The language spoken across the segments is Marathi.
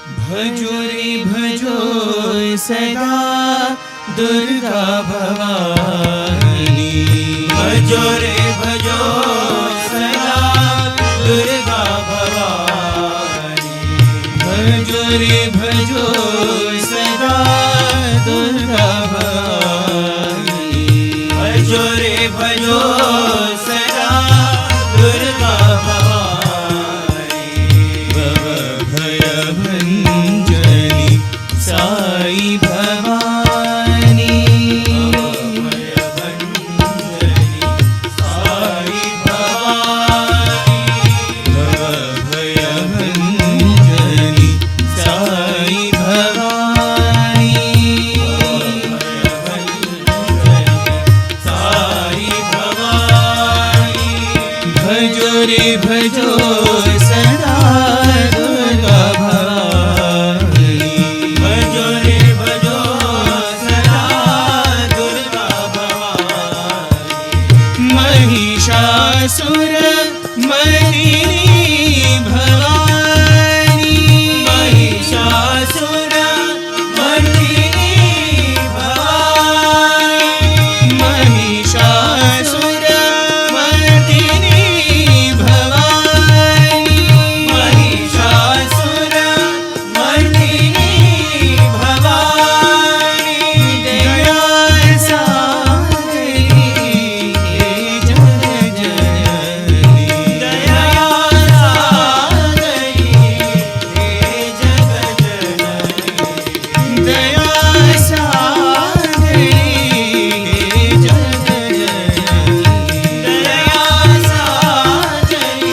भजो रे भजो सदा दुर्गा भवानी। भजो रे भजो सदा दुर्गा भवानी। भजो रे भजो सदा दुर्गा भवानी। भजो रे भजो सदा दुर्गा भवानी। भव भय भंजनी साई भवानी। भव भय भंजनी साई भवानी। भव भय भंजनी साई भवानी। भव भय भंजनी साई भवानी। भजो रे भजो सदा दुर्गा भवानी। भजो रे भजो सदा दुर्गा भवानी। महिषासुर मर्दिनी भवानी। महिषासुर मर्दिनी भवानी। महिषासुर मर्दिनी भवानी। महिषासुर मर्दिनी भवानी। दया सागरी हे जग जननी। दया सागरी हे जग जननी। दया सागरी हे जग जननी। दया सागरी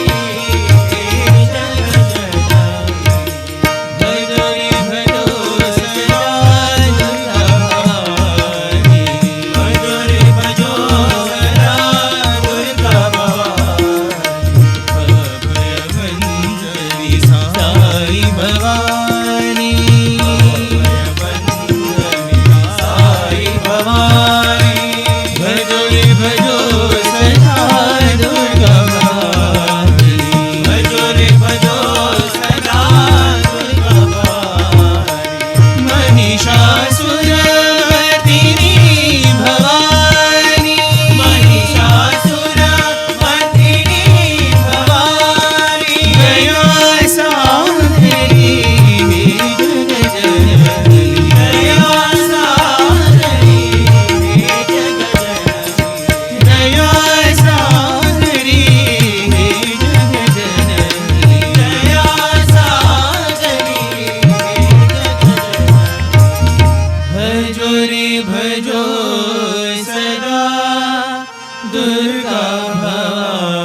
हे जग जननी। भजो रे भजो सदा दुर्गा भवानी। भजो रे भजो सदा दुर्गा भवानी। भव भय भंजनी साई भवानी। भव भय भंजनी साई भवानी। भजो रे भजो सदा दुर्गा भवानी। भजो रे भजो सदा दुर्गा भवानी। महिषासुर मर्दिनी भवानी। महिषासुर मर्दिनी भवानी। दया सागरी हे जग जननी। दया सागरी हे जग जननी। दया सागरी हे जग जननी। दया सागरी हे जग जननी। भजो रे भजो सदा दुर्गा भवानी।